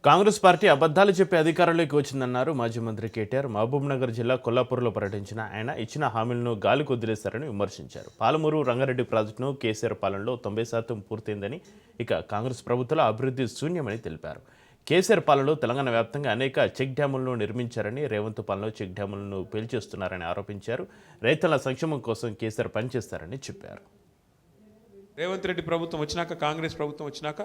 Congress party అబద్ధాలు చెప్పి అధికారంలోకి వచ్చిందన్నారు మాజీ మంత్రి కేటీఆర్. మహబూబ్నగర్ జిల్లా కొల్లాపూర్లో పర్యటించిన ఆయన ఇచ్చిన హామీలను గాలికి వదిలేశారని విమర్శించారు. పాలమూరు రంగారెడ్డి ప్రాజెక్టును కేసీఆర్ పాలనలో 90% పూర్తయిందని, ఇక కాంగ్రెస్ ప్రభుత్వంలో అభివృద్ధి శూన్యమని తెలిపారు. కేసీఆర్ పాలనలో తెలంగాణ వ్యాప్తంగా అనేక చెక్ డ్యాములను నిర్మించారని, రేవంత్ పాలనలో చెక్ డ్యాములను పేల్చేస్తున్నారని ఆరోపించారు. రైతుల సంక్షేమం కోసం కేసీఆర్ పనిచేస్తారని చెప్పారు. రేవంత్ రెడ్డి ప్రభుత్వం వచ్చినాక, కాంగ్రెస్ ప్రభుత్వం వచ్చినాక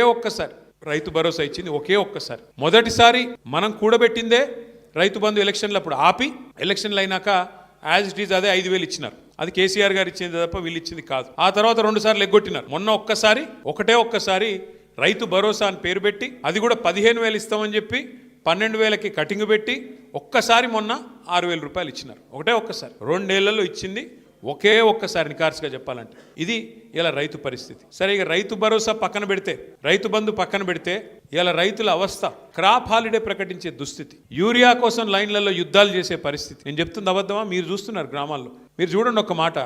ఒక్కసారి రైతు భరోసా ఇచ్చింది. ఒక్కసారి మొదటిసారి మనం కూడబెట్టిందే రైతు బంధు ఎలక్షన్లు అప్పుడు ఆపి, ఎలక్షన్లు అయినాక యాజ్ ఇట్ ఈజ్ అదే 5,000 ఇచ్చినారు. అది కేసీఆర్ గారు ఇచ్చింది తప్ప వీళ్ళు ఇచ్చింది కాదు. ఆ తర్వాత 2 సార్లు ఎగ్గొట్టినారు. మొన్న ఒక్కసారి రైతు భరోసా అని పేరు పెట్టి, అది కూడా 15,000 ఇస్తామని చెప్పి 12,000కి కటింగ్ పెట్టి ఒక్కసారి మొన్న 6,000 రూపాయలు ఇచ్చినారు. ఒక్కసారి 2 ఏళ్లలో ఇచ్చింది ఒక్కసారి. నికార్సుగా చెప్పాలంటే ఇది ఇలా రైతు పరిస్థితి. సరే, ఇక రైతు భరోసా పక్కన పెడితే, రైతు బంధు పక్కన పెడితే, ఇలా రైతుల అవస్థ క్రాప్ హాలిడే ప్రకటించే దుస్థితి, యూరియా కోసం లైన్లలో యుద్ధాలు చేసే పరిస్థితి. నేను చెప్తుంది అబద్ధమా? మీరు చూస్తున్నారు గ్రామాల్లో. మీరు చూడండి, ఒక్క మాట,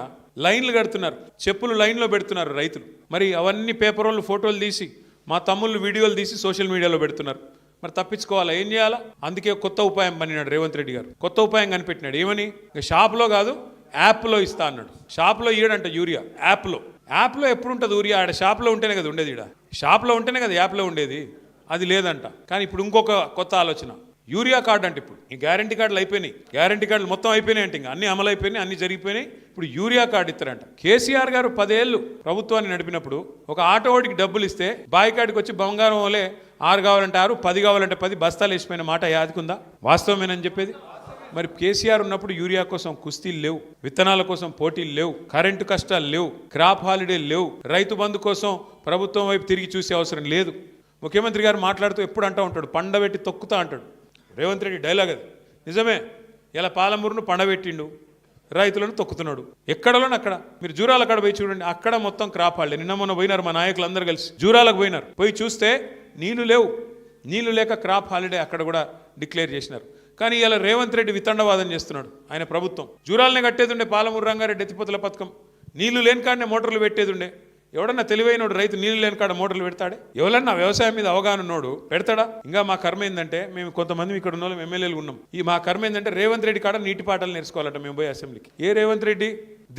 లైన్లు కడుతున్నారు, చెప్పులు లైన్లో పెడుతున్నారు రైతులు. మరి అవన్నీ పేపర్ వాళ్ళు ఫోటోలు తీసి, మా తమ్ముళ్ళు వీడియోలు తీసి సోషల్ మీడియాలో పెడుతున్నారు. మరి తప్పించుకోవాలా? ఏం చేయాలా? అందుకే కొత్త ఉపాయం పనినాడు రేవంత్ రెడ్డి గారు. కొత్త ఉపాయం కనిపెట్టినాడు. ఏమని? షాప్లో కాదు, యాప్లో ఇస్తా అన్నాడు. షాప్లో ఇయ్యడంట యూరియా, యాప్లో ఎప్పుడు ఉంటుంది యూరియా? ఆడ షాప్లో ఉంటేనే కదా ఉండేది, ఈడ షాప్లో ఉంటేనే కదా యాప్లో ఉండేది. అది లేదంట. కానీ ఇప్పుడు ఇంకొక కొత్త ఆలోచన, యూరియా కార్డు అంటే ఇప్పుడు ఈ గ్యారంటీ కార్డులు అయిపోయినాయి, గ్యారంటీ కార్డులు మొత్తం అయిపోయినాయి అంటే, ఇంకా అన్ని అమలు అయిపోయినాయి, అన్ని జరిగిపోయినాయి. ఇప్పుడు యూరియా కార్డు ఇస్తారంట. కేసీఆర్ గారు 10 ఏళ్ళు ప్రభుత్వాన్ని నడిపినప్పుడు ఒక ఆటోడికి డబ్బులు ఇస్తే బాయి కాడికి వచ్చి బంగారం వలే 6 కావాలంటే 6, 10 కావాలంటే 10 బస్తాలు వేసిపోయిన మాట యాదికుందా? వాస్తవమేనని చెప్పేది. మరి కేసీఆర్ ఉన్నప్పుడు యూరియా కోసం కుస్తీలు లేవు, విత్తనాల కోసం పోటీలు లేవు, కరెంటు కష్టాలు లేవు, క్రాప్ హాలిడేలు లేవు, రైతు బంధు కోసం ప్రభుత్వం వైపు తిరిగి చూసే అవసరం లేదు. ముఖ్యమంత్రి గారు మాట్లాడుతూ ఎప్పుడు అంటూ ఉంటాడు, పండబెట్టి తొక్కుతా అంటాడు. రేవంత్ రెడ్డి డైలాగ్ అది. నిజమే, ఇలా పాలమూరును పండబెట్టిండు, రైతులను తొక్కుతున్నాడు. ఎక్కడలోనే అక్కడ. మీరు జూరాల కాడ పోయి చూడండి, అక్కడ మొత్తం క్రాప్ హాలిడే. నిన్న మొన్న పోయినారు మా నాయకులు అందరూ కలిసి, జూరాలకు పోయినారు. పోయి చూస్తే నీళ్లు లేవు, నీళ్లు లేక క్రాప్ హాలిడే అక్కడ కూడా డిక్లేర్ చేసినారు. కానీ ఇలా రేవంత్ రెడ్డి వితండవాదం చేస్తున్నాడు. ఆయన ప్రభుత్వం జూరాలనే కట్టేది ఉండే, పాలమూరు రంగారెడ్డి ఎత్తిపోతల పథకం. నీళ్లు లేని కాడనే మోటార్లు పెట్టేది ఉండే. ఎవడన్నా తెలివైనోడు రైతు నీళ్లు లేని కాడ మోటార్లు పెడతాడే? ఎవరన్నా వ్యవసాయం మీద అవగాహన ఉన్నోడు పెడతాడా? ఇంకా మా కర్మ ఏంటంటే, మేము కొంతమంది ఇక్కడ ఉన్న వాళ్ళు ఎమ్మెల్యేలు ఉన్నాం. మా కర్మ ఏంటంటే రేవంత్ రెడ్డి కాడ నీటి పాటలు నేర్చుకోవాలంట మేము పోయి అసెంబ్లీకి. ఏ రేవంత్ రెడ్డి?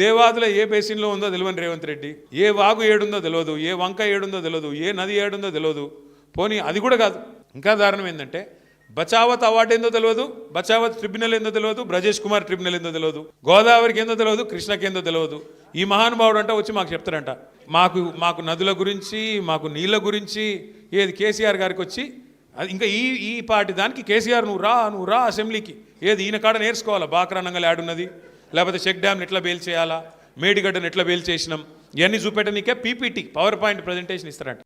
దేవాదుల ఏ బేసిన్లో ఉందో తెలియని రేవంత్ రెడ్డి, ఏ వాగు ఏడుందో తెలియదు, ఏ వంక ఏడుందో తెలియదు, ఏ నది ఏడుందో తెలియదు. పోనీ అది కూడా కాదు, ఇంకా దారుణం ఏంటంటే, బచావత్ అవార్డు ఏందో తెలియదు, బచావత్ ట్రిబ్యునల్ ఏందో తెలియదు, బ్రజేష్ కుమార్ ట్రిబ్యునల్ ఏందో తెలియదు, గోదావరికి ఏందో తెలియదు, కృష్ణకి ఏందో తెలియదు. ఈ మహానుభావుడు అంట వచ్చి మాకు చెప్తారంట, మాకు నదుల గురించి, మాకు నీళ్ళ గురించి. ఏది కేసీఆర్ గారికి వచ్చి ఇంకా ఈ పార్టీ దానికి కేసీఆర్ నువ్వు రా అసెంబ్లీకి. ఏది ఈయన కాడ నేర్చుకోవాలా? బాక్రానంగల్ యాడున్నది, లేకపోతే చెక్ డ్యామ్ని ఎట్లా బేల్ చేయాలా, మేడిగడ్డను ఎట్లా బేల్ చేసినాం, ఇవన్నీ చూపెట్టనీకే పీపీటీ, పవర్ పాయింట్ ప్రజెంటేషన్ ఇస్తారంట.